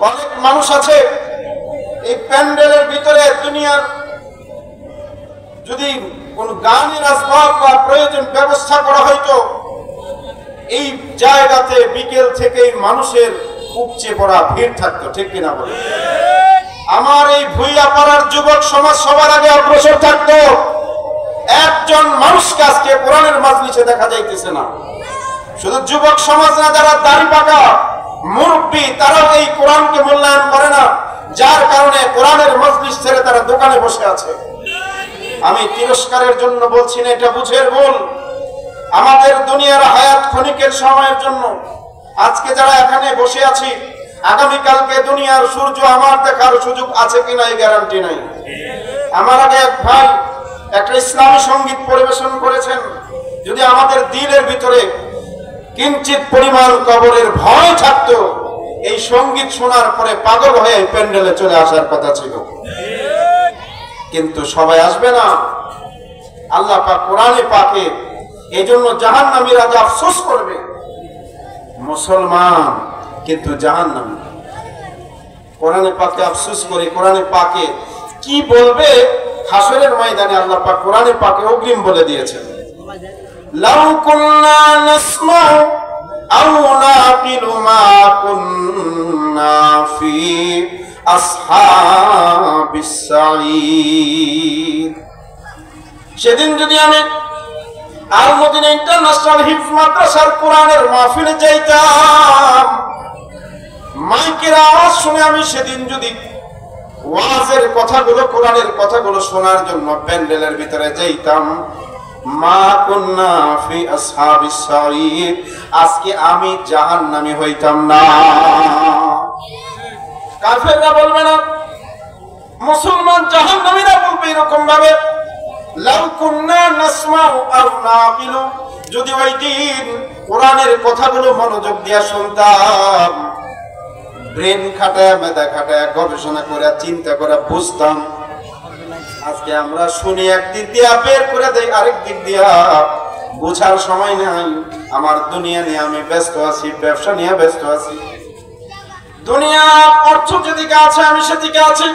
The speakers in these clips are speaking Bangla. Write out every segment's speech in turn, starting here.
অনেক মানুষ আছে এই প্যান্ডেলের ভিতরে দুনিয়ার যদি কোন গানের আসবাব বা প্রয়োজন ব্যবস্থা করা হয়তো এই জায়গাতে বিকেল থেকেই মানুষের উপচে পড়া ভিড় থাকতো, ঠিক কিনা বলে? আমার এই ভুইয়া পাড়ার যুবক সমাজ সবার আগে অগ্রসর থাকতো। একজন মানুষকে আজকে কোরআনের মাজলিসে দেখা যাইতেছে না। শুধু যুবক সমাজ না, যারা দাড়ি পাকা মুরব্বী তারাও এই কোরআনকে মূল্যায়ন করে না, যার কারণে কোরআনের মজলিস ছেড়ে তারা দোকানে বসে আছে। আমি তিরস্কারের জন্য বলছি না, এটা বুঝের ভুল। আমাদের দুনিয়ার হায়াত ক্ষণিকের সময়ের জন্য। আজকে যারা এখানে বসে আছি, আগামীকালকে দুনিয়ার সূর্য আমার দেখার সুযোগ আছে কিনা এই গ্যারান্টি নাই। আমার আগে এক ভাই একটা ইসলামী সঙ্গীত পরিবেশন করেছেন। যদি আমাদের দিলের ভিতরে কিঞ্চিত পরিমাণ কবরের ভয় থাকতো, এই সঙ্গীত শোনার পরে পাগল হয়ে প্যান্ডেলে চলে আসার কথা ছিল। কিন্তু সবাই আসবে না। আল্লাহ পাক কোরআনে পাকে এই জন্য জাহান্নামীরা যে আফসোস করবে, মুসলমান কিন্তু জাহান্নামী। কোরআনে পাকে আফসোস করে কোরআনে পাকে কি বলবে হাসরের ময়দানে আল্লাহ পাক কোরআনে পাকে অগ্রিম বলে দিয়েছেন। লাউ কুন্না নাসমাউ আও নাকিলু মা কুন্না ফি আসহাবিস সাঈর। সেদিন যদি আমি আল মদিনা ইন্টারন্যাশনাল হিফজ মাদ্রাসার কোরআনের মাহফিলে যাইতাম, মাইকের আওয়াজ শুনে আমি সেদিন যদি ওয়াজের কথাগুলো কোরআনের কথাগুলো শোনার জন্য প্যান্ডেলের ভিতরে যাইতাম, মা কুন্না ফি আসহাবিস সাঈর, আজকে আমি জাহান্নামী হইতাম না। কাফেররা বলবে না, মুসলমান জাহান্নামীরা বলবে এরকম ভাবে, লাউ কুন্না নাসমাউ আও নাকিলু, যদি ওই দিন কোরআনের কথাগুলো মনোযোগ দিয়ে শুনতাম, ব্রেন খাটায় মেধা খাটায় গবেষণা করে চিন্তা করে বুঝতাম। আজকে আমরা শুনি একদিক দিয়া, বের করে দেই আরেক দিক দিয়া, বোঝার সময় নাই। আমার দুনিয়া নিয়ে আমি ব্যস্ত আছি, ব্যবসা নিয়ে ব্যস্ত আছি। দুনিয়া অর্থ যেদিকে আছে আমি সেদিকে আছি।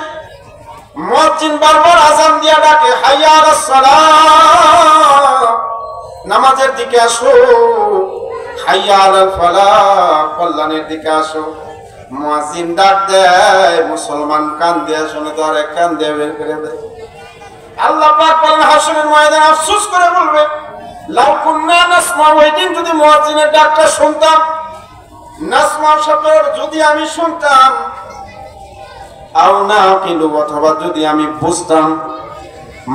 মুয়াজ্জিন বারবার আযান দিয়া ডাকে, হাইয়া আলাস সালাহ, নামাজের দিকে আসো, হাইয়া আলাল ফালাহ, কল্যাণের দিকে আসো। মুয়াজ্জিন ডাক দেয়, মুসলমান কান দিয়ে শুনে তো আরেক কান দিয়ে বের করে দেয়। আল্লাহ পাক বলেন হাসরের ময়দানে আফসোস করে বলবে, লাউ কুন্না নাসমাউ, ওই দিন যদি মুয়াজ্জিনের ডাকটা শুনতাম, নাসমাউ শব্দের যদি আমি শুনতাম, আও নাকিলু, অথবা যদি আমি বুঝতাম,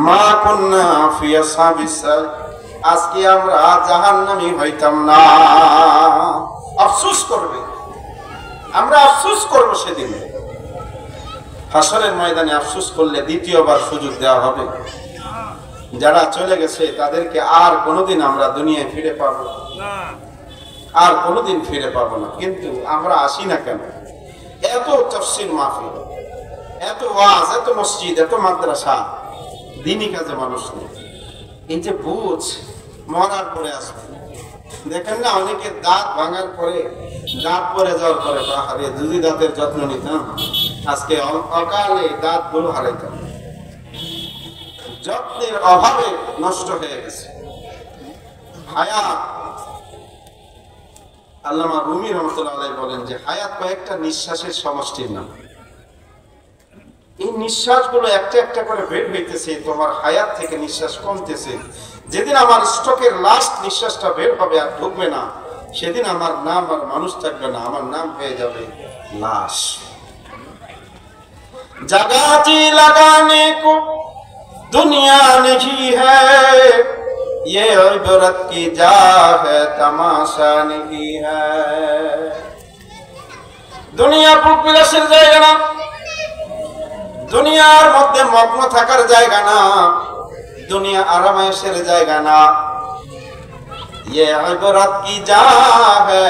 মা কুন্না ফি আসহাবিস সাঈর, আজকে আমরা জাহান্নামী হইতাম না। আফসোস করবে, আমরা আফসোস করব সেদিন। হাসরের ময়দানে আফসোস করলে দ্বিতীয়বার সুযোগ দেওয়া হবে। যারা চলে গেছে তাদেরকে আর কোনোদিন আমরা দুনিয়ায় ফিরে পাবো না, আর কোনোদিন ফিরে পাবো না। কিন্তু আমরা আসি না কেন? এত তাফসীর মাহফিল, এত ওয়াজ, এত মসজিদ, এত মাদ্রাসা, দিনই কাজে মানুষ নেই। এই যে বুঝ মরার পরে আসবে, দেখেন না অনেকে দাঁত ভাঙার পরে, দাঁত পরে যাওয়ার পরে বাহারে যদি দাঁতের যত্ন নিতাম, আজকে অকালে দাঁতগুলো হারাইতাম। যত্নের অভাবে নষ্ট হয়ে গেছে হায়াত। আল্লামা রুমি রহমাতুল্লাহ আলাইহি বলেন যে হায়াত কয়েকটা নিঃশ্বাসের সমষ্টির নাম। এই নিঃশ্বাসগুলো একটা একটা করে বের হইতেছে, তোমার হায়াত থেকে নিঃশ্বাস কমতেছে। যেদিন আমার স্টকের লাস্ট নিঃশ্বাসটা বের হবে আর ঢুকবে না, সেদিন আমার নাম আর মানুষ থাকবে না, আমার নাম হয়ে যাবে লাশ। जगह जी लगाने को दुनिया नहीं है, ये इबरत की जा है, तमाशा नहीं है। দুনিয়া প্রবিলাসের জায়গা না, দুনিয়ার মধ্যে মগ্ন থাকার জায়গা না, দুনিয়া আরামায়েশের জায়গা না। ये इबरत की जा है,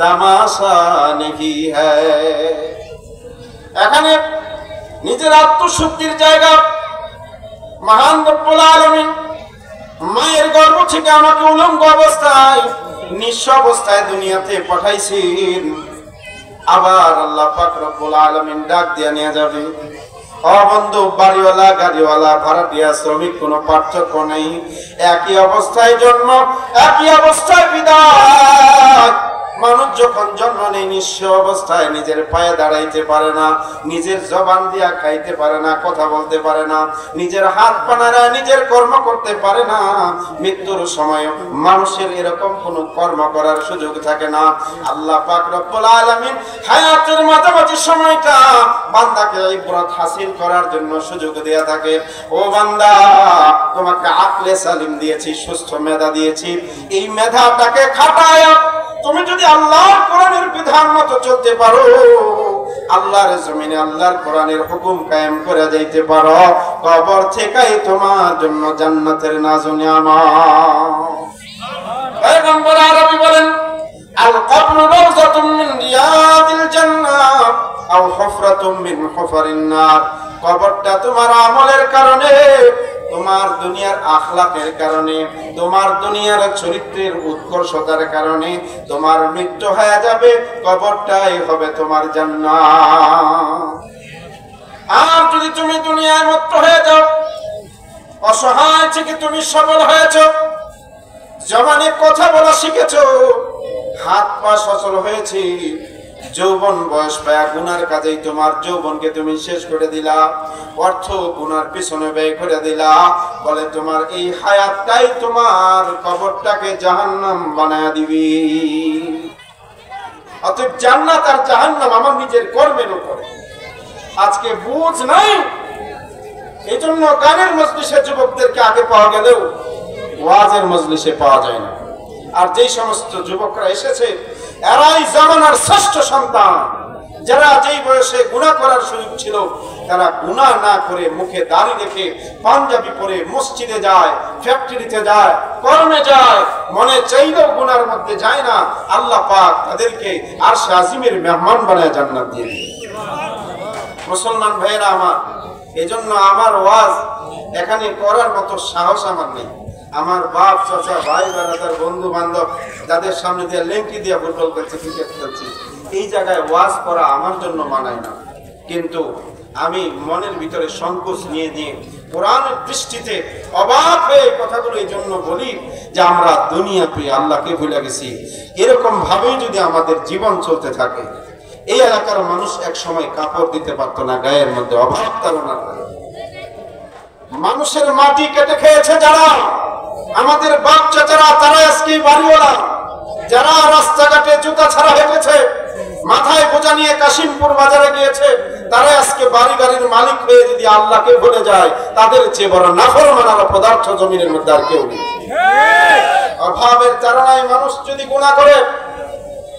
तमाशा नहीं है। এখানে নিজের আত্মশুদ্ধির জায়গা। মহান রব্বুল আলামিন মায়ের গর্ভ থেকে আমাকে উলঙ্গ অবস্থায় নিঃস্ব অবস্থায় দুনিয়াতে পাঠাইছেন, আবার আল্লাহ পাক রব্বুল আলামিন ডাক দিয়ে নিয়ে যাবে। ও বন্ধু, বাড়িওয়ালা গাড়িওয়ালা ভাড়াটিয়া শ্রমিক কোনো পার্থক্য নেই, একই অবস্থায় জন্ম, একই অবস্থায় বিদায়। মানুষ যখন জন্ম নেই নিঃস্ব অবস্থায়, নিজের পায়ে দাঁড়াইতে পারে না, নিজের জবান দিয়া খাইতে পারে না, কথা বলতে পারে না, নিজের হাত পানারা নিজের কর্ম করতে পারে না। মৃত্যুর সময় মানুষের এরকম কোনো কর্ম করার সুযোগ থাকে না। আল্লাহ পাক রব্বুল আলামিন হায়াতের মাঝামাঝি সময়টা বান্দাকে ইবরাত হাসিল করার জন্য সুযোগ দেয়া থাকে। ও বান্দা, তোমাকে আকলে সালিম দিয়েছি, সুস্থ মেধা দিয়েছি, এই মেধাটাকে খাটায়া তুমি যদি আল্লাহর কোরআনের বিধান মতো চলতে পারো, আল্লাহর জমিনে আল্লাহর কোরআনের হুকুম কায়েম করে যাইতে পারো, কবর থেকেই তোমার জন্য জান্নাতের নাজুনিয়ামত। পয়গম্বর আরবি বলেন, আল কবরু রাওযাতুম মিন রিয়াদিল জান্নাহ আও হুফরাতুম মিন হুফারিন নার। কবরটা তোমার আমলের কারণে, তোমার দুনিয়ার আখলাকের কারণে, তোমার দুনিয়ার চরিত্রের উৎকর্ষতার কারণে তোমার মৃত্যু হয়ে যাবে, কবরটাই হবে তোমার জান্নাত। আর যদি তুমি দুনিয়ায় মত্ত হয়ে যাও, অসহায় থেকে তুমি সবল হয়েছ, জবানে কথা বলা শিখেছ, হাত পা সচল হয়েছে, যৌবন বয়স পায়া গুনার কাজেই তোমার যৌবনকে তুমি শেষ করে দিলা, অর্থ গুনার পিছনে ব্যয় করে দিলা, বলে তোমার এই হায়াতটাই তোমার কবরটাকে জাহান্নাম বানায় দিবি। অতএব জান্নাত আর জাহান্নাম আমার নিজের কর্মের উপরে। আজকে বুঝ নাই, এই জন্য গানের মজলিসে যুবকদেরকে আগে পাওয়া গেলেও ওয়াজের মজলিসে পাওয়া যায় না। আর যেই সমস্ত যুবকরা এসেছে, এরাই জামানার শ্রেষ্ঠ সন্তান, যারা যেই বয়সে গুনাহ করার সুযোগ ছিল তারা গুনাহ না করে মুখে দাড়ি রেখে পাঞ্জাবি পরে মসজিদে যায়, ফ্যাক্টরিতে যায়, কর্মে যায়, মনে চাইলেও গুনার মধ্যে যায় না। আল্লাহ পাক তাদেরকে আরশে আজিমের মেহমান বানায় জান্নাত দিয়ে দিবেন। মুসলমান ভাইয়েরা আমার, এজন্য আমার ওয়াজ এখানে করার মতো সাহস আমার নেই। আমার বাপ, চাচা, ভাই, বারাদার, বন্ধু বান্ধব যাদের সামনে দিয়ে লেংটি দিয়ে ফুটবল করছে, ক্রিকেট খেলছি, এই জায়গায় ওয়াজ করা আমার জন্য মানায় না। কিন্তু আমি মনের ভিতরে সংকোচ নিয়ে কোরআনের দৃষ্টিতে অবাক হয়ে কথাগুলো এই জন্য বলি যে আমরা দুনিয়া পেয়ে আল্লাহকে ভুলে গেছি। এরকম ভাবেই যদি আমাদের জীবন চলতে থাকে, এই এলাকার মানুষ এক সময় কাপড় দিতে পারতো না, গায়ের মধ্যে অভাব তাড়না করে। মানুষের মাটি কেটে খেয়েছে যারা, আমাদের বাপ চাচারা, তারা আজকে বাড়িওয়ালা। যারা রাস্তাঘাটে জুতা ছাড়া হেঁটেছে, মাথায় বোঝা নিয়ে কাশিমপুর বাজারে গিয়েছে, তারা আজকে বাড়ি গাড়ির মালিক হয়ে যদি আল্লাহকে ভুলে যায়, তাদের চেয়ে বড় নাফরমান পদার্থ জমিনের মধ্যে আর কেউ নেই। অভাবের তাড়নায় মানুষ যদি গুনাহ করে,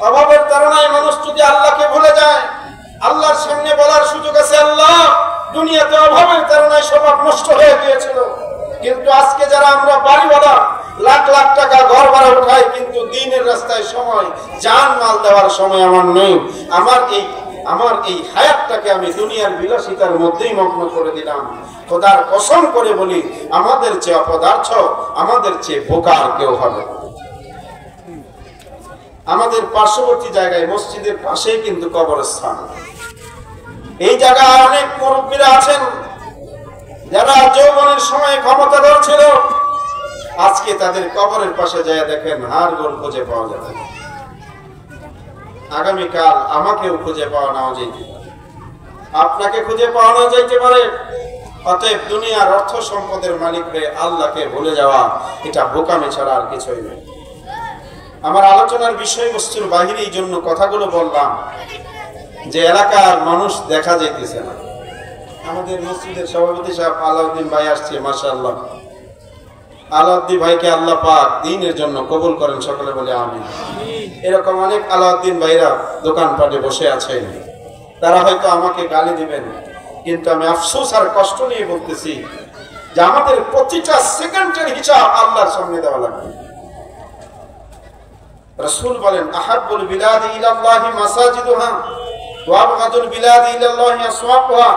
অভাবের তাড়নায় মানুষ যদি আল্লাহকে ভুলে যায়, আল্লাহর সামনে বলার সুযোগ আছে, আল্লাহ দুনিয়াতে অভাবের তাড়নায় স্বভাব নষ্ট হয়ে গিয়েছিল, কিন্তু আজকে যারা আমরা বাড়িওয়ালা, লাখ লাখ টাকা ঘর ভাড়া উঠাই, কিন্তু দিনের রাস্তায় সময়, জান মাল দেওয়ার সময় আমার নেই। আমার এই হায়াতটাকে আমি দুনিয়ার বিলাসিতার মধ্যেই মগ্ন করে দিলাম। খোদার কসম করে বলি, আমাদের চেয়ে অপদার্থ, আমাদের চেয়ে বোকা আর কেউ হবে। আমাদের পার্শ্ববর্তী জায়গায় মসজিদের পাশেই কিন্তু কবরস্থান। এই জায়গায় অনেক মুরব্বীরা আছেন যারা যৌবনের সময় ক্ষমতাধর ছিল, আজকে তাদের কবরের পাশে যায় দেখেন হাড় গোড় খুঁজে পাওয়া যাবে। আগামীকাল আমাকেও খুঁজে পাওয়া না যাইতে, আপনাকে খুঁজে পাওয়া না যাইতে পারে। অতএব দুনিয়ার অর্থ সম্পদের মালিক হয়ে আল্লাহকে ভুলে যাওয়া, এটা বোকামি ছাড়া আর কিছুই নয়। আমার আলোচনার বিষয়বস্তুর বাহিরে এই জন্য কথাগুলো বললাম যে এলাকার মানুষ দেখা যাইতেছে না। আমাদের মসজিদের সভাপতি সাহেব আলাউদ্দিন ভাই আসছে, মাশাআল্লাহ। আলাউদ্দিন ভাইকে আল্লাহ পাক দ্বীনের জন্য কবুল করেন, সকলে বলে আমিন। এরকম অনেক আলাউদ্দিন ভাইরা দোকানপাটে বসে আছেন, তারা হয়তো আমাকে গালি দিবেন, কিন্তু আমি আফসোস আর কষ্ট নিয়ে বলতেছি যে আমাদের প্রতিটা সেকেন্ডের হিসাব আল্লাহর সামনে দেওয়া লাগবে। রাসূল বলেন, আহাব্বুল বিলাদি ইলাল্লাহি মাসাজিদুহা ওয়া আবগাদুল বিলাদি ইলাল্লাহি আসওয়াকুহা।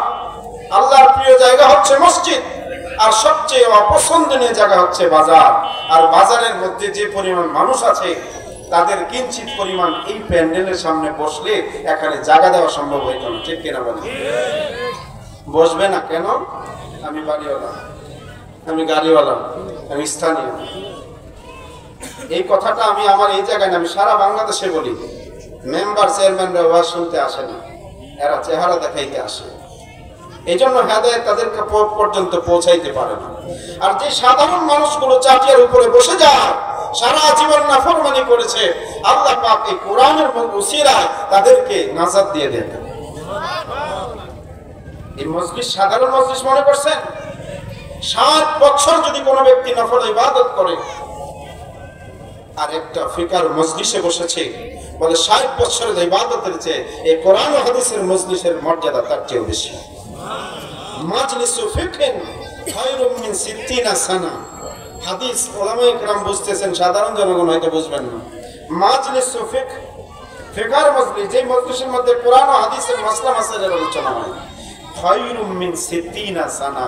আল্লাহর প্রিয় জায়গা হচ্ছে মসজিদ, আর সবচেয়ে অপছন্দনীয় জায়গা হচ্ছে বাজার। আর বাজারের মধ্যে যে পরিমাণ মানুষ আছে, তাদের কিঞ্চিত পরিমাণ এই প্যান্ডেলের সামনে বসলে এখানে জায়গা দেওয়া সম্ভব হইত না, ঠিক কিনা বলেন? বসবে না কেন? আমি বাড়িওয়ালা, আমি গাড়িওয়ালা, আমি স্থানীয়। এই কথাটা আমি আমার এই জায়গায় না, আমি সারা বাংলাদেশে বলি। মেম্বার চেয়ারম্যানরা ওয়াজ শুনতে আসে না, এরা চেহারা দেখাইতে আসে। এই জন্য হেদায়েত তাদেরকে পর্যন্ত পৌঁছাইতে পারে না। আর যে সাধারণ মানুষগুলো চাটিয়ার উপরে বসে যায়, সারা জীবন নাফরমানি করেছে, আল্লাহ পাক এই কোরআনের উসিলায় তাদেরকে নাজাত দিয়ে দেন। এই মজলিস সাধারণ মজলিস মনে করছেন? 7 বছর যদি কোনো ব্যক্তি নফল ইবাদত করে আর একটা ফিকার মজলিসে বসেছে, বলে 60 বছরের ইবাদতের চেয়ে এই কোরআন ও হাদিসের মজলিসের মর্যাদা তার চেয়ে বেশি। মাজলিসু ফিকহিন খায়রুম মিন 60 সানা। হাদিস উলামায়ে কেরাম বুঝতেছেন, সাধারণ জনগণ হয়তো বুঝবেন না। মাজলিসু ফিকার মজলিস, যে মজলিসের মধ্যে কোরআন ও হাদিসের মাসলা মাসাইলের আলোচনা হয়, খায়রুম মিন 60 সানা।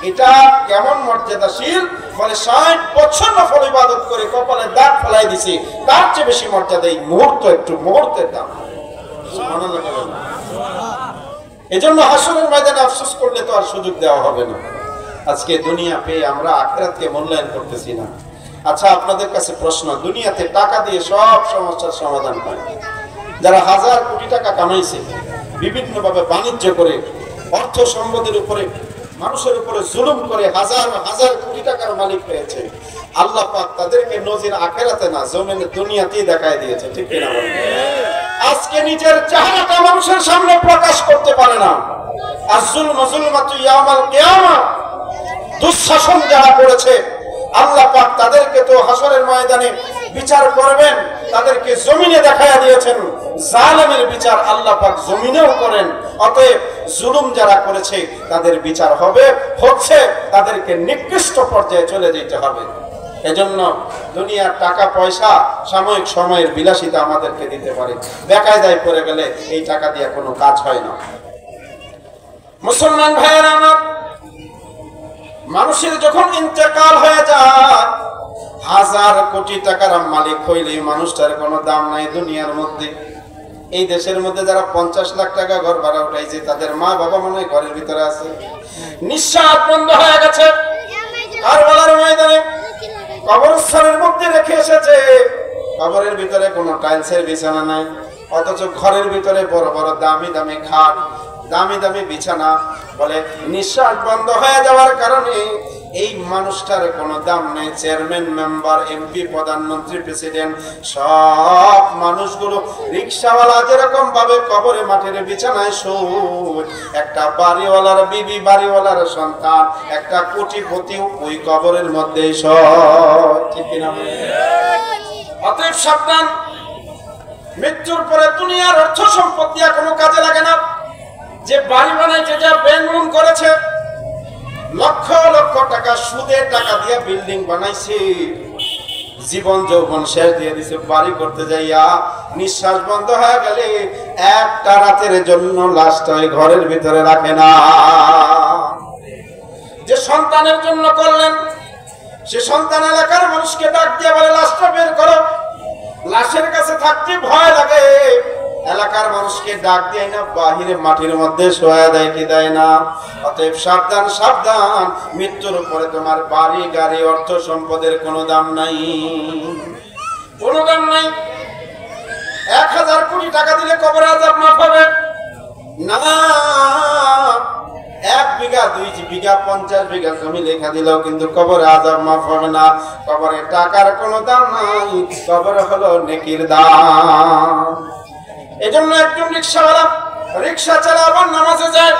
এটা কেমন মর্যাদাশীল? বলে 60 বছর নফল ইবাদত করে কপালে দাগ ফেলাই দিছি, তার চেয়ে বেশি মর্যাদা এই মুহূর্ত, একটু মুহূর্তের দাম। সুবহানাল্লাহ বলেন। এজন্য হাসরের ময়দানে আফসোস করলে তো আর সুযোগ দেওয়া হবে না। আজকে দুনিয়া পেয়ে আমরা আখিরাতকে মূল্যায়ন করতেছি না। আচ্ছা, আপনাদের কাছে প্রশ্ন, দুনিয়াতে টাকা দিয়ে সব সমস্যার সমাধান হয়। যারা হাজার কোটি টাকা কামাইছে, বিভিন্নভাবে বাণিজ্য করে, অর্থ সম্পদের উপরে, মানুষের উপরে জুলুম করে হাজার হাজার কোটি টাকার মালিক হয়েছে, আল্লাহ পাক তাদেরকে নজির আখিরাতে না, জমিনে দুনিয়াতেই দেখায় দিয়েছে, ঠিক কিনা বলেন? আজকে নিজের চেহারাটা মানুষের সামনে প্রকাশ করতে পারে না। আয-যুলমু যুলমাতু ইয়াওমাল কিয়ামা। দুঃশাসন যারা করেছে, আল্লাহ পাক তাদেরকে তো হাসরের ময়দানে বিচার করবেন, তাদেরকে জমিনে দেখায়া দিয়েছেন। জালেমের বিচার আল্লাহ পাক জমিনেও করেন। অতএব জুলুম যারা করেছে তাদের বিচার হচ্ছে, তাদেরকে নিকৃষ্ট পর্যায়ে চলে যেতে হবে। এজন্য দুনিয়ার টাকা পয়সা সাময়িক সময়ের বিলাসিতা আমাদেরকে দিতে পারে, বেকায়দায় পড়ে গেলে এই টাকা দিয়ে কোনো কাজ হয় না। মুসলমান ভাইয়েরা আমার, মানুষের যখন ইন্তেকাল হয়ে যায়, হাজার কোটি টাকার মালিক হইলে মানুষটার কোনো দাম নাই দুনিয়ার মধ্যে। এই দেশের মধ্যে যারা 50 লাখ টাকা ঘর ভাড়া উঠাইছে, তাদের মা বাবা মনে হয় ঘরের ভিতরে আছে, নিঃশ্বাস বন্ধ হয়ে গেছে। কারবালার ময়দানে কবরস্থানের মধ্যে রেখে এসেছে, কবরের ভিতরে কোনো টাইলসের বিছানা নাই, অথচ ঘরের ভিতরে বড় বড় দামি দামি খাট, দামি দামি বিছানা। বলে নিঃশ্বাস বন্ধ হয়ে যাওয়ার কারণে এই মানুষটার কোনো দাম নেই। চেয়ারম্যান, মেম্বার, এমপি, প্রধানমন্ত্রী, প্রেসিডেন্ট, সব মানুষগুলো রিক্সাওয়ালা যেরকম ভাবে কবরে মাটির বিছানায় শোয়, একটা বাড়িওয়ালার বিবি, বাড়িওয়ালার সন্তান, একটা কোটিপতি ওই কবরের মধ্যেই শোয়, ঠিক কিনা? অতএব সাবধান, মৃত্যুর পরে দুনিয়ার অর্থ সম্পত্তি কোনো কাজে লাগে না। যে বাড়ি বানাইছে, যা ব্যাংক লোন করেছে, লক্ষ লক্ষ টাকা সুদের টাকা দিয়ে বিল্ডিং বানাইছে, জীবন যৌবন শেষ দিয়ে দিছে, বাড়ি করতে যাইয়া নিঃশ্বাস বন্ধ হয়ে গেলে একটা রাতের জন্য লাশটা ওই ঘরের ভিতরে রাখে না। যে সন্তানের জন্য করলেন, সে সন্তান এলাকার মানুষকে ডাক দিয়ে বলে লাশটা বের করো। লাশের কাছে থাকতে ভয় লাগে, এলাকার মানুষকে ডাক দিয়ে না বাহিরে মাটির মধ্যে শোয়া দেয় কি দেয় না। অতএব সাবধান, সাবধান, মৃত্যুর পরে তোমার বাড়ি গাড়ি অর্থ সম্পদের কোনো দাম নাই, কোনো দাম নাই। 1000 কোটি টাকা দিলে কবরে আযাব মাফ হবে না। 1 বিঘা 2 বিঘা 50 বিঘা জমি লেখা দিলেও কিন্তু কবরে আযাব মাফ হবে না। কবরে টাকার কোনো দাম নাই, কবরে হলো নেকির দাম। এজন্য একজন রিকশাওয়ালা রিকশা চালাবার নামাজে যায়,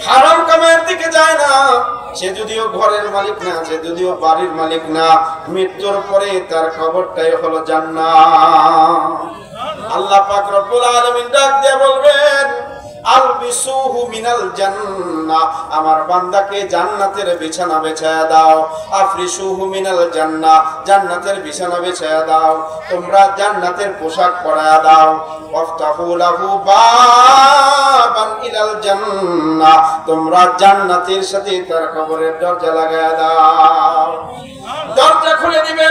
হারাম কামাইয়ের দিকে যায় না। সে যদিও ঘরের মালিক না, সে যদিও বাড়ির মালিক না, মৃত্যুর পরে তার কবরটাই হলো জান্নাত। আল্লাহ পাক রব্বুল আলামিন ডাক দিয়ে বলবেন, আলবিসুহু মিনাল জান্নাহ, আমার বান্দাকে জান্নাতের বিছানা বিছায়া দাও। আফরিসুহু মিনাল জান্নাহ, জান্নাতের বিছানা বিছায়া দাও। তোমরা জান্নাতের পোশাক পরায়া দাও। ওয়াফতাহু লাহু বাবান ইলাল জান্নাহ, তোমরা জান্নাতের সাথে তার কবরের দরজা লাগায়া দাও। দরজা খুলে দিবে,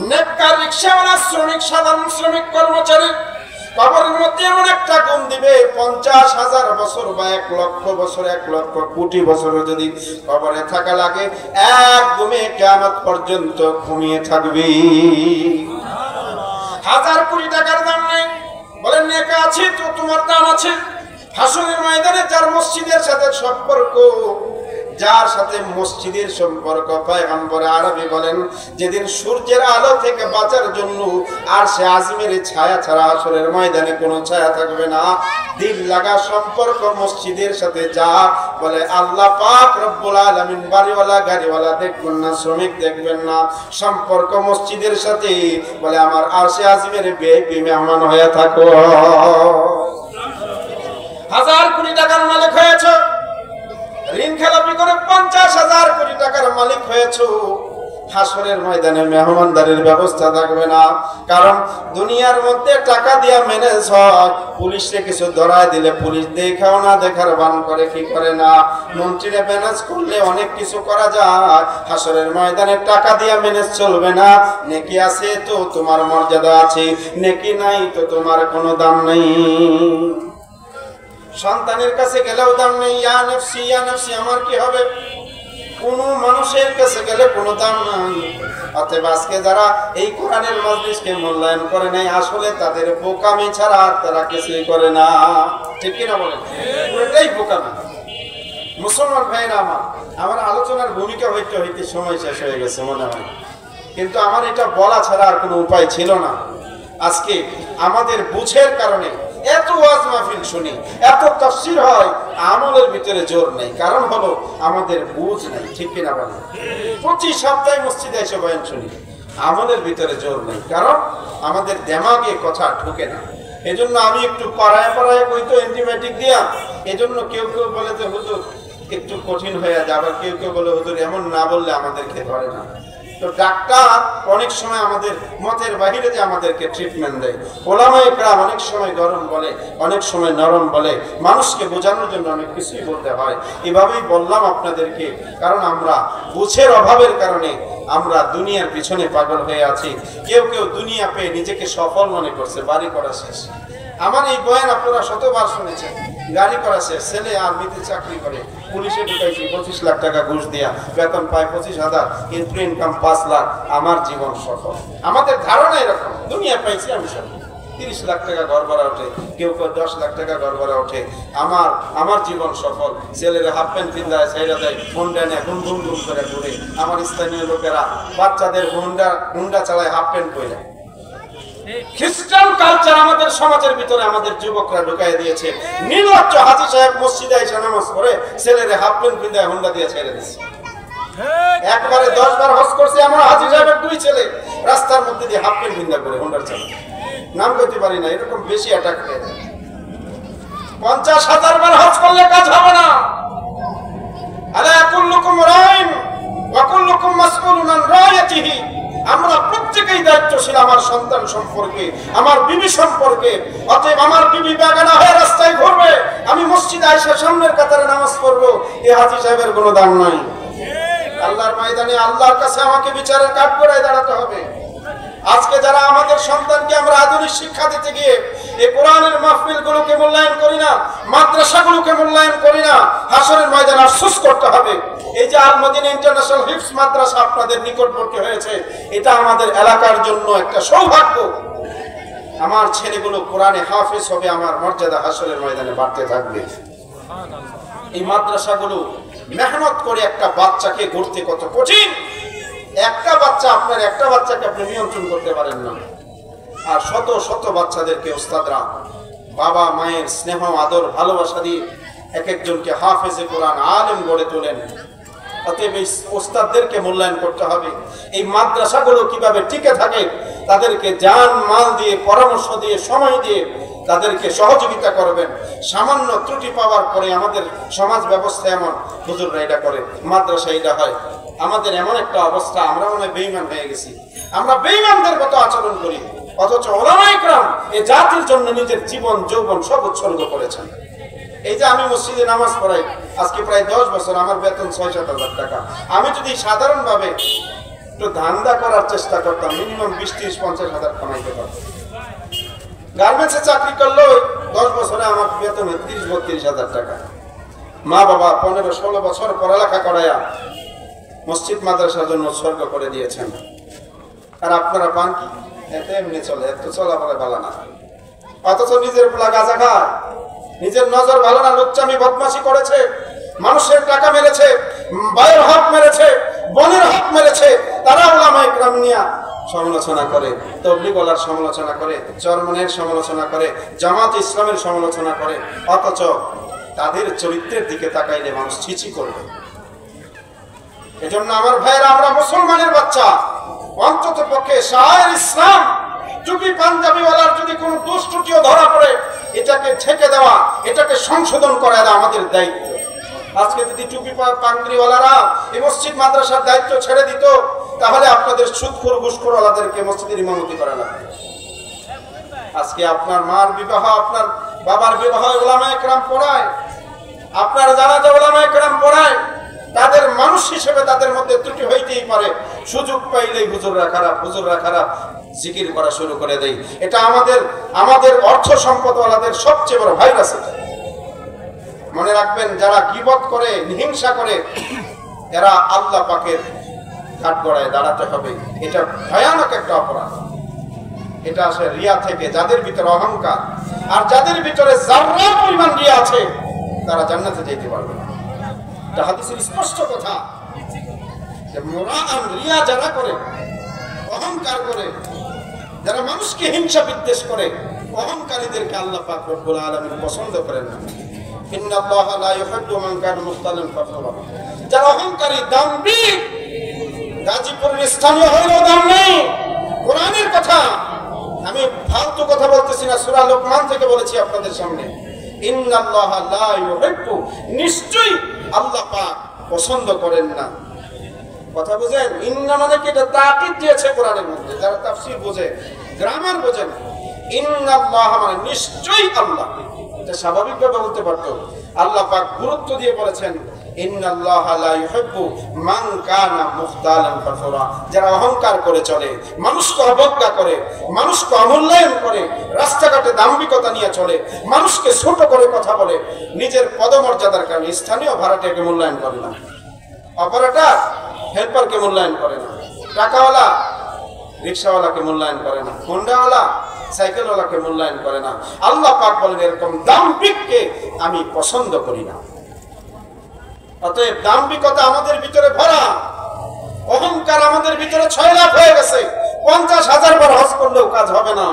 নেককার রিকশাওয়ালা শ্রমিক, সাধারণ শ্রমিক কর্মচারী কবরের মধ্যে এমন একটা গুণ দিবে, 50,000 বছর বা 1 লক্ষ বছর, 1 লক্ষ কোটি বছরও যদি কবরে থাকা লাগে, এক ঘুমে কিয়ামত পর্যন্ত ঘুমিয়ে থাকবি। 1000 কোটি টাকার দাম নেই, বলেন নেক আছে তো তোমার দাম আছে। হাসরের ময়দানে যার মসজিদের সাথে সম্পর্ক, যার সাথে মসজিদের সম্পর্ক, পয়গম্বর আরবি বলেন যেদিন সূর্যের আলো থেকে বাঁচার জন্য আর সে আজমের ছায়া ছাড়া হাসরের ময়দানে কোনো ছায়া থাকবে না। দিল লাগা সম্পর্ক মসজিদের সাথে, যা বলে আল্লাহ পাক রব্বুল আলামিন বাড়িওয়ালা গাড়িওয়ালা দেখবেন না, শ্রমিক দেখবেন না, সম্পর্ক মসজিদের সাথে, বলে আমার আর সে আজমের ভিআইপি মেহমান হয়ে থাকো। 1000 কোটি টাকার মালিক হয়েছে, ঋণ খেলাপি করে 50,000 কোটি টাকার মালিক হয়েছে, হাসরের ময়দানে মেহমানদারির ব্যবস্থা থাকবে না। কারণ দুনিয়ার মধ্যে টাকা দিয়া ম্যানেজ হয়, পুলিশে কিছু ধরায় দিলে পুলিশ দেখাও না দেখার ভান করে, কি করে না। মন্ত্রীরা ম্যানেজ করলে অনেক কিছু করা যায়, হাসরের ময়দানে টাকা দিয়া ম্যানেজ চলবে না। নেকি আছে তো তোমার মর্যাদা আছে, নেকি নাই তো তোমার কোনো দাম নেই। সন্তানের কাছে গেলেও দাম নেই, ইয়া নফসি ইয়া নফসি, আমার কি হবে। কোন মানুষের কাছে গেলে কোনো দাম নাই। অতএব আজকে যারা এই কোরআনের মজলিসকে মূল্যায়ন করে নাই, আসলে তাদের বোকামি ছাড়া আর তারা কিছুই করে না। ঠিক কিনা বলেন? এটাই বোকামি। মুসলমান ভাইরা আমার আলোচনার ভূমিকা হইতে হইতে সময় শেষ হয়ে গেছে মনে হয়, কিন্তু আমার এটা বলা ছাড়া আর কোনো উপায় ছিল না। আজকে আমাদের বুঝের কারণে এত ওয়াজ মাহফিল শুনি, এত তাফসীর হয়, আমলের ভিতরে জোর নেই। কারণ হলো আমাদের বুঝ নাই। ঠিক কিনা বলেন? প্রতি সপ্তাহে মসজিদে এসে বয়ান শুনি, আমলের ভিতরে জোর নেই, কারণ আমাদের দেমাগে কথা ঢোকে না। এজন্য আমি একটু পাড়ায় পাড়ায় কইতো অ্যান্টিবায়োটিক দিয়া। এজন্য কেউ কেউ বলে যে হুজুর একটু কঠিন হয়ে যায়, আবার কেউ কেউ বলে হুজুর এমন না বললে আমাদেরকে ধরে না। তো ডাক্তার অনেক সময় আমাদের মতের বাহিরে যে আমাদেরকে ট্রিটমেন্ট দেয়, ওলামায়ে কেরাম অনেক সময় গরম বলে, অনেক সময় নরম বলে, মানুষকে বোঝানোর জন্য অনেক কিছুই বলতে হয়। এভাবেই বললাম আপনাদেরকে, কারণ আমরা বুঝের অভাবের কারণে আমরা দুনিয়ার পিছনে পাগল হয়ে আছি। কেউ কেউ দুনিয়া পেয়ে নিজেকে সফল মনে করছে, বাড়ি করা শেষ। আমার এই বয়ান আপনারা শতবার শুনেছেন, গাড়ি করা শেষ, ছেলে আর্মিতে চাকরি করে, পুলিশে ঢুকাইছি 25 লাখ টাকা ঘুষ দিয়া, বেতন পায় 25,000, কিন্তু ইনকাম 5 লাখ, আমার জীবন সফল। আমাদের ধারণা এরকম, দুনিয়া পাইছি আমি সফল। 30 লাখ টাকা ঘর ভাড়া ওঠে, কেউ কেউ 10 লাখ টাকা ঘর ভাড়া ওঠে, আমার জীবন সফল। ছেলেরা হাফ প্যান্ট পিন্দায় ছাইরা দেয়, হুন্ডা নিয়ে ঘুম ঘুম ঘুম করে ঘুরে। আমার স্থানীয় লোকেরা বাচ্চাদের হুন্ডা চালায় হাফ প্যান্ট পরে। খ্রিস্টান কালচার আমাদের সমাজের ভিতরে আমাদের যুবকরা ঢুকাই দিয়েছে। নির্লজ্জ হাজী সাহেব মসজিদে এসে নামাজ পড়ে, ছেলেরে হাফ প্যান্ট পিন্দায় হুন্ডা দিয়ে ছেড়ে দিচ্ছে। একবারে 10 বার হজ করছে আমরা, হাজী সাহেবের 2 ছেলে রাস্তার মধ্যে দিয়ে হাফ প্যান্ট পিন্দা করে হুন্ডার চালায়। নাম করতে পারি না, এরকম বেশি অ্যাটাক হয়ে যায়। 50,000 বার হজ করলে কাজ হবে না। আলা কুল্লুকুম রাইন ওয়া কুল্লুকুম মাসউলুন আন রায়াতিহি। আমরা প্রত্যেকেই দায়িত্বশীল আমার সন্তান সম্পর্কে, আমার বিবি সম্পর্কে। অতএব আমার বিবি বেগানা হয়ে রাস্তায় ঘুরবে, আমি মসজিদে আয়েশা সামনের কাতারে নামাজ পড়বো, এই হাজী সাহেবের কোনো দাম নাই। আল্লাহর ময়দানে আল্লাহর কাছে আমাকে বিচারের কাঠগড়ায় দাঁড়াতে হবে। আজকে যারা আমাদের সন্তানকে আমরা আধুনিক শিক্ষা দিতে গিয়ে এই কোরআনের মাহফিলগুলোকে মূল্যায়ন করি না, মাদ্রাসাগুলোকে মূল্যায়ন করি না, হাসরের ময়দানে আফসোস করতে হবে। এই যে আল মদিনা ইন্টারন্যাশনাল হিফজ মাদ্রাসা আপনাদের নিকটবর্তী হয়েছে, এটা আমাদের এলাকার জন্য একটা সৌভাগ্য। আমার ছেলেগুলো কোরআনে হাফেজ হবে, আমার মর্যাদা হাসরের ময়দানে বাড়তে থাকবে। এই মাদ্রাসাগুলো মেহনত করে একটা বাচ্চাকে গড়তে কত কঠিন। একটা বাচ্চা, আপনার একটা বাচ্চাকে আপনি নিয়ন্ত্রণ করতে পারেন না, আর শত শত বাচ্চাদেরকে ওস্তাদরা বাবা মায়ের স্নেহ আদর ভালোবাসা দিয়ে এক একজনকে হাফেজে কোরআন আলেম গড়ে তোলেন। অতএব এই ওস্তাদদেরকে মূল্যায়ন করতে হবে। এই মাদ্রাসাগুলো কিভাবে টিকে থাকে, তাদেরকে জান মাল দিয়ে, পরামর্শ দিয়ে, সময় দিয়ে তাদেরকে সহযোগিতা করবেন। সামান্য ত্রুটি পাওয়ার পরে আমাদের সমাজ ব্যবস্থা এমন, হুজুররা এটা করে, মাদ্রাসা এটা হয়, আমাদের এমন একটা অবস্থা, আমরা মনে হয় বেঈমান হয়ে গেছি। আমরা বেঈমানদের মতো আচরণ করি, অথচ উলামায়ে কেরাম এই জাতির জন্য নিজের জীবন যৌবন সব উৎসর্গ করেছেন। এই যে আমি মসজিদে নামাজ পড়াই আজকে প্রায় 10 বছর, আমার বেতন 6-7 হাজার টাকা। আমি যদি সাধারণভাবে একটু ধান্দা করার চেষ্টা করতাম, মিনিমাম 20-30-50 হাজার কামাইতে পারতাম। গার্মেন্টসে চাকরি করলেও 10 বছরে আমার বেতন 30-32 হাজার টাকা। মা বাবা 15-16 বছর পড়ালেখা করাইয়া মসজিদ মাদ্রাসার জন্য উৎসর্গ করে দিয়েছেন। আর আপনারা পান কি? এতে এমনি চলে, এত চলা পরে ভালো না। অথচ নিজের পোলা গাঁজা খায়, নিজের নজর ভালো না, লুচ্চামি বদমাশি করেছে, মানুষের টাকা মেরেছে, ভাইয়ের হক মেরেছে, বোনের হক মেরেছে। তারা উলামায়ে কেরাম নিয়ে সমালোচনা করে, তবলিগওয়ালার সমালোচনা করে, চরমনের সমালোচনা করে, জামাত ইসলামের সমালোচনা করে। অথচ তাদের চরিত্রের দিকে তাকাইলে মানুষ ছিছি করবে। এজন্য আমার ভাইয়েরা, আমরা মুসলমানের বাচ্চা, অন্তত পক্ষে শায়ের ইসলাম টুপি পাঞ্জাবিওয়ালার যদি কোনো দোষ ত্রুটিও ধরা পড়ে, এটাকে ঢেকে দেওয়া, এটাকে সংশোধন করা আমাদের দায়িত্ব। আজকে যদি টুপি পাঞ্জাবিওয়ালারা এই মসজিদ মাদ্রাসার দায়িত্ব ছেড়ে দিত, তাহলে আপনাদের সুদখোর ঘুষখোরওয়ালাদেরকে মসজিদের ইমামতি করা লাগবে। আজকে আপনার মার বিবাহ, আপনার বাবার বিবাহ উলামায়ে কেরাম পড়ায়, আপনার জানাজা উলামায়ে কেরাম পড়ায়। তাদের মানুষ হিসেবে তাদের মধ্যে ত্রুটি হইতেই পারে। সুযোগ পাইলেই হুজুররা খারাপ জিকির করা শুরু করে দেয়। এটা আমাদের অর্থ সম্পদওয়ালাদের সবচেয়ে বড় ভাইরাস। মনে রাখবেন, যারা গীবত করে, হিংসা করে, এরা আল্লাহ পাকের কাঠগড়ায় দাঁড়াতে হবে। এটা ভয়ানক একটা অপরাধ। এটা আসে রিয়া থেকে, যাদের ভিতরে অহংকার আর যাদের ভিতরে যারা পরিমাণ রিয়া আছে, তারা জান্নাতে যেতে পারবে না। এটা হাদিসের স্পষ্ট কথা যে মুরাআন, রিয়া যারা করে, অহংকার করে, যারা মানুষকে হিংসা বিদ্বেষ করে, অহংকারীদেরকে আল্লাহ পাক রব্বুল আলামিন পছন্দ করেন না। ইন্নাল্লাহা লা ইউহিব্বু মান কানা মুখতালান ফাখুরা। যারা অহংকারী, দাম্ভিক, গাজীপুরের স্থানীয় হলেও দাম নেই। কোরআনের কথা, আমি ফালতু কথা বলতেছি না, সূরা লোকমান থেকে বলেছি আপনাদের সামনে। ইন্নাল্লাহা লা ইউহিব্বু, নিশ্চয়ই আল্লাহ পাক পছন্দ করেন না। কথা বুঝেন? ইন্না মানে কি? এটা তাকিদ দিয়েছে কোরআনের মধ্যে। যারা তাফসীর বোঝে, গ্রামার বোঝেন, ইন্নাল্লাহ মানে নিশ্চয়ই আল্লাহ। এটা স্বাভাবিকভাবে বলতে পারতো, আল্লাহ পাক গুরুত্ব দিয়ে বলেছেন ইন্নাল্লাহা লা ইউহিব্বু মান কানা মুখতালান ফাখুরা। যারা অহংকার করে চলে, মানুষকে অবজ্ঞা করে, মানুষকে অমূল্যায়ন করে, রাস্তাঘাটে দাম্ভিকতা নিয়ে চলে, মানুষকে ছোট করে কথা বলে, নিজের পদমর্যাদার কারণে স্থানীয় ভাড়াটিয়াকে মূল্যায়ন করে না, অপারেটর হেল্পারকে মূল্যায়ন করে না, টাকাওয়ালা রিকশাওয়ালাকে মূল্যায়ন করে না, হোন্ডাওয়ালা সাইকেলওয়ালাকে মূল্যায়ন করে না। আল্লাহ পাক বলেন এরকম দাম্ভিককে আমি পছন্দ করি না। অতএব দাম্ভিকতা আমাদের ভিতরে ভরা, অহংকার আমাদের ভিতরে ছয়লাভ হয়ে গেছে। 50,000 বার হজ করলেও কাজ হবে না,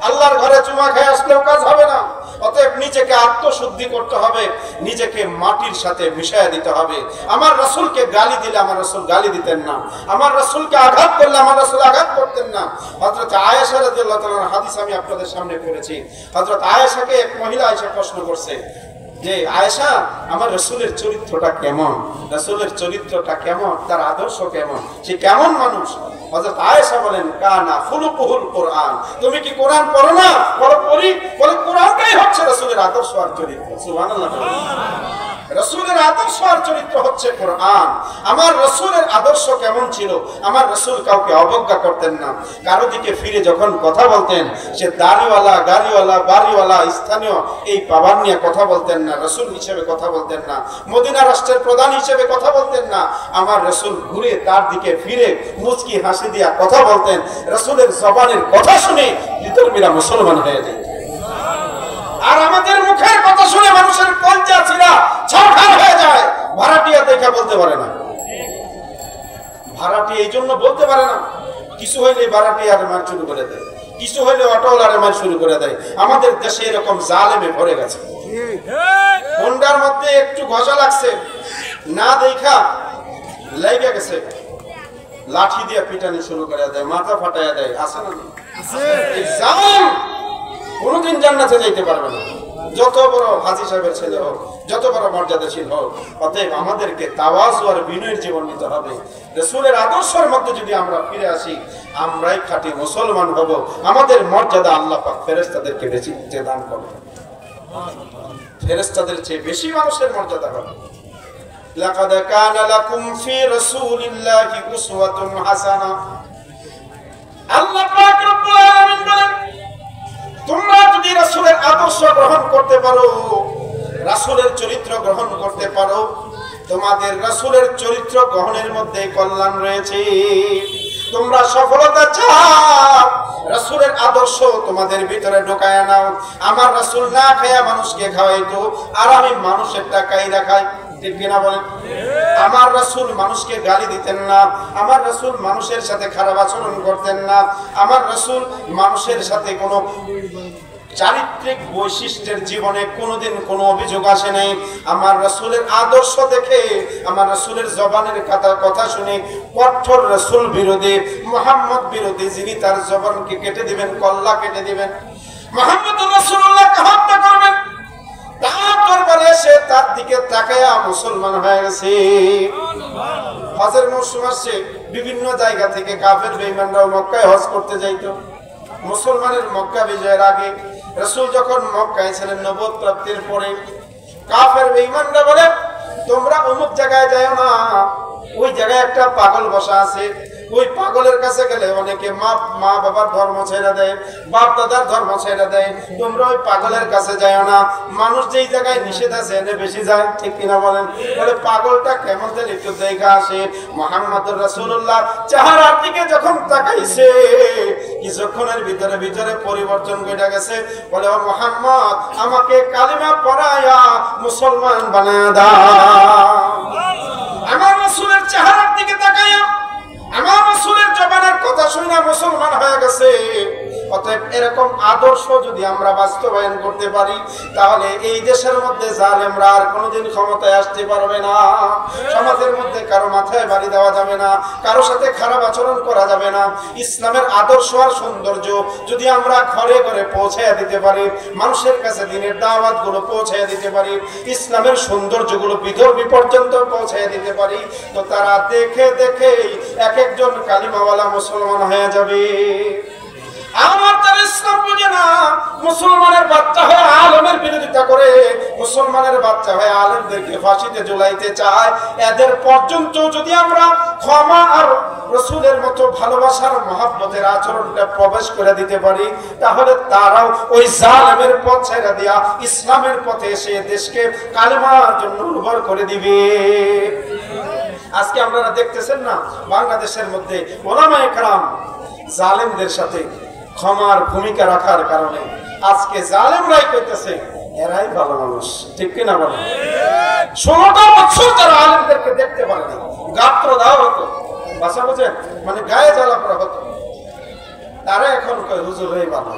আল্লাহর ঘরে চুমা খেয়ে আসলেও কাজ হবে না। অতএব নিজেকে আত্মশুদ্ধি করতে হবে, নিজেকে মাটির সাথে মিশাইয়া দিতে হবে। আমার রাসূলকে গালি দিলে আমার রাসূল গালি দিতেন না, আমার রাসূলকে আঘাত করলে আমার রাসূল আঘাত করতেন না। হযরত আয়েশা রাদিয়াল্লাহু তাআলার হাদিস আমি আপনাদের সামনে পড়েছি। হযরত আয়েশাকে এক মহিলা এসে প্রশ্ন করছে যে, আয়েশা, আমার রাসূলের চরিত্রটা কেমন, রাসূলের চরিত্রটা কেমন, তার আদর্শ কেমন, সে কেমন মানুষ? হযরত আয়েশা বলেন, কানা খুলুকুল কোরআন। তুমি কি কোরআন পড়ো না? পড়ি। বলে কোরআনটাই হচ্ছে রাসূলের আদর্শ আর চরিত্র। সুবহানাল্লাহ। রাসূলের আদর্শ আর চরিত্র হচ্ছে কোরআন। আমার রাসূলের আদর্শ কেমন ছিল? আমার রাসূল কাউকে অবজ্ঞা করতেন না। কারো দিকে ফিরে যখন কথা বলতেন, সে দাড়িওয়ালা, গাড়িওয়ালা, বাড়িওয়ালা, স্থানীয় এই পাওয়ার নিয়ে কথা বলতেন না, রাসূল হিসেবে কথা বলতেন না, মদিনা রাষ্ট্রের প্রধান হিসেবে কথা বলতেন না। আমার রাসূল ঘুরে তার দিকে ফিরে মুচকি হাসি দিয়া কথা বলতেন। রাসূলের জবানের কথা শুনে বিধর্মীরা মুসলমান হয়ে যায়। আর আমাদের মুখের কথা শুনে মানুষের কলজা ছিঁড়া ছারখার হয়ে যায়। ভাড়াটিয়া দেখা বলতে পারে না, ভাড়াটিয়া এই জন্য বলতে পারে না, কিছু হইলে ভাড়াটিয়ার মার শুরু করে দেয়, কিছু হইলে অটোওয়ালার মার শুরু করে দেয়। আমাদের দেশে এরকম জালেমে ভরে গেছে। হোন্ডার মধ্যে একটু ঘষা লাগছে, না দেখা লেগে গেছে, লাঠি দিয়ে পিটানি শুরু করে দেয়, মাথা ফাটাইয়া দেয়। আছে না? এই জালেম কোনদিন জান্নাতে যাইতে পারবে না, যত বড় হাজী সাহেবের ছেলে হোক, যত বড় মর্যাদাশীল হোক। অতএব আমাদেরকে তাওয়াজু আর বিনয়ের জীবন নিতে হবে। রাসূলের আদর্শের মধ্যে যদি আমরা ফিরে আসি, আমরাই খাঁটি মুসলমান হব। আমাদের মর্যাদা আল্লাহ পাক ফেরেশতাদেরকে বেশি দান করবেন, ফেরেশতাদের চেয়ে বেশি মানুষের মর্যাদা হবে। লাকাদ কানা লাকুম ফি রাসূলিল্লাহি উসওয়াতুন হাসানাহ। আল্লাহ পাক রব্বুল আলামিন বলেন, তোমরা যদি রাসূলের আদর্শ গ্রহণ করতে পারো, রাসূলের চরিত্র গ্রহণ করতে পারো, তোমাদের রাসূলের চরিত্র গ্রহণের মধ্যে কল্যাণ রয়েছে। তোমরা সফলতা চাও, রাসূলের আদর্শ তোমাদের ভিতরে ঢোকায় নাও। আমার রাসূল না খায়া মানুষকে খাওয়াইতো, আর আমি মানুষের টাকাই রাখাই, ঠিক কিনা বলেন? আমার রাসূল মানুষকে গালি দিতেন না, আমার রাসূল মানুষের সাথে খারাপ আচরণ করতেন না, আমার রাসূল মানুষের সাথে কোনো চারিত্রিক বৈশিষ্ট্যের জীবনে কোনোদিন কোনো অভিযোগ আসে নাই। আমার রাসূলের আদর্শ দেখে, আমার রাসূলের জবানের কথা শুনে কঠোর রাসূল বিরোধী, মুহাম্মদ বিরোধী যিনি তার জবানকে কেটে দিবেন, কল্লা কেটে দিবেন, মুহাম্মদুর রাসূলুল্লাহকে হত্যা করবেন, তারপর বলে সে তার দিকে তাকায়া মুসলমান হয়ে গেছে। হজের মৌসুম আসছে, বিভিন্ন জায়গা থেকে কাফের বেঈমানরাও মক্কায় হজ করতে যাইতো। মুসলমানের মক্কা বিজয়ের আগে রাসূল যখন মক্কায় ছিলেন নবুয়ত প্রাপ্তির পরে, কাফের বেঈমানরা বলে তোমরা অমুক জায়গায় যাও না, ওই জায়গায় একটা পাগল বসা আছে, ওই পাগলের কাছে গেলে অনেকে মা বাবার ধর্ম ছেড়ে দেয়, বাপ দাদার ধর্ম ছেড়ে দেয়, তোমরা ওই পাগলের কাছে যাও না। মানুষ যেই জায়গায় নিষেধ আছে এনে বেশি যায়, ঠিক কিনা বলেন? বলে পাগলটা কেমন যেন একটু দেখা আসে। মুহাম্মদুর রাসূলুল্লাহ চেহারার দিকে যখন তাকাইছে, কিছুক্ষণের ভিতরে ভিতরে পরিবর্তন ঘটে গেছে। বলে ও মুহাম্মদ, আমাকে কালিমা পড়ায়া মুসলমান বানায় দাও। আমার রাসূলের চেহারার দিকে তাকায়া, আমার রাসূলের জবানের কথা শুনে মুসলমান হয়ে গেছে। অতএব এরকম আদর্শ যদি আমরা বাস্তবায়ন করতে পারি, তাহলে এই দেশের মধ্যে জালেমরা আর কোনোদিন ক্ষমতায় আসতে পারবে না। সমাজের মধ্যে কারো মাথায় বাড়ি দেওয়া যাবে না, কারো সাথে খারাপ আচরণ করা যাবে না। ইসলামের আদর্শ আর সৌন্দর্য যদি আমরা ঘরে ঘরে পৌঁছায় দিতে পারি, মানুষের কাছে দিনের দাওয়াতগুলো পৌঁছায় দিতে পারি, ইসলামের সৌন্দর্যগুলো বিধর্মী পর্যন্ত পৌঁছায় দিতে পারি, তো তারা দেখে দেখেই এক একজন কালিমাওয়ালা মুসলমান হয়ে যাবে। আমার তারা ইসলাম বুঝে না, মুসলমানের বাচ্চা হয়ে আলেমের বিরোধিতা করে, মুসলমানের বাচ্চা হয়ে আলেমদেরকে ফাঁসিতে ঝুলাইতে চায়। এদের পর্যন্ত যদি আমরা ক্ষমা আর রাসূলের মতো ভালোবাসার মহব্বতের আচরণটা প্রবেশ করে দিতে পারি, তাহলে তারাও ওই জালেমের পথ ছেড়ে দিয়া ইসলামের পথে এসে দেশকে কালেমার জন্য উর্বর করে দিবে। আজকে আপনারা দেখতেছেন না, বাংলাদেশের মধ্যে ওলামায়ে কেরাম জালেমদের সাথে ক্ষমার ভূমিকা রাখার কারণে আজকে জালেমরাই কইতেছে এরাই ভালো মানুষ, ঠিক কিনা বলেন? 16টা বছর তারা আলেমদেরকে দেখতে পারেনি, গাত্র দেওয়া হতো, ভাষা বোঝেন, মানে গায়ে জ্বালা করা হতো। তারা এখন কয় হুজুর এই ভালো,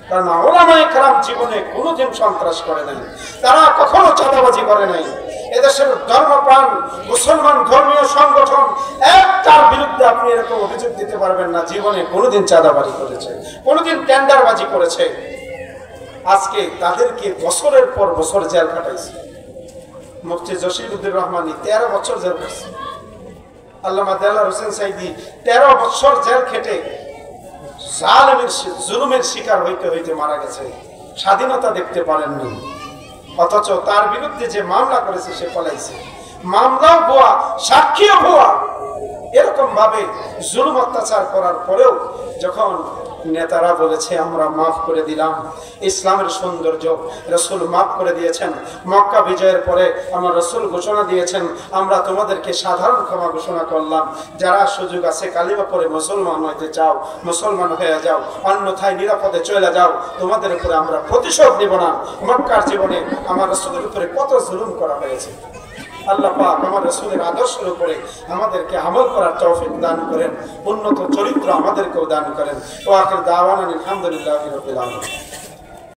কারণ ওলামায়ে কেরাম জীবনে কোনোদিন সন্ত্রাস করে নাই, তারা কখনো চাঁদাবাজি করে নাই। এদেশের ধর্মপ্রাণ মুসলমান ধর্মীয় সংগঠন একটার বিরুদ্ধে আপনি এরকম অভিযোগ দিতে পারবেন না জীবনে কোনোদিন চাঁদাবাজি করেছে, কোনোদিন টেন্ডারবাজি করেছে। আজকে তাদেরকে বছরের পর বছর জেল কাটাইছে। মুফতি জসিরউদ্দিন রহমানী 13 বছর জেল কাটছে, আল্লামা দেলাওয়ার হোসেন সাইদি 13 বছর জেল খেটে জালেমের জুলুমের শিকার হইতে হইতে মারা গেছে, স্বাধীনতা দেখতে পারেননি। অথচ তার বিরুদ্ধে যে মামলা করেছে সে পলাইছে, মামলাও ভুয়া, সাক্ষীও ভুয়া। এরকম ভাবে জুলুম অত্যাচার করার পরেও যখন নেতারা বলেছে আমরা মাফ করে দিলাম, ইসলামের সৌন্দর্য রাসূল মাফ করে দিয়েছেন, মক্কা বিজয়ের পরে আমার রাসূল ঘোষণা দিয়েছেন আমরা তোমাদেরকে সাধারণ ক্ষমা ঘোষণা করলাম, যারা সুযোগ আছে কালিমা পড়ে মুসলমান হইতে চাও মুসলমান হয়ে যাও, অন্যথায় নিরাপদে চলে যাও, তোমাদের উপরে আমরা প্রতিশোধ নিব না। মক্কার জীবনে আমার রাসূলের উপরে কত জুলুম করা হয়েছে। আল্লাহ পাক আমার রাসূলের আদর্শের উপরে আমাদেরকে আমল করার তৌফিক দান করেন, উন্নত চরিত্র আমাদেরকেও দান করেন। ওয়া আখির দাওয়ানা আলহামদুলিল্লাহি রাব্বিল আলামিন।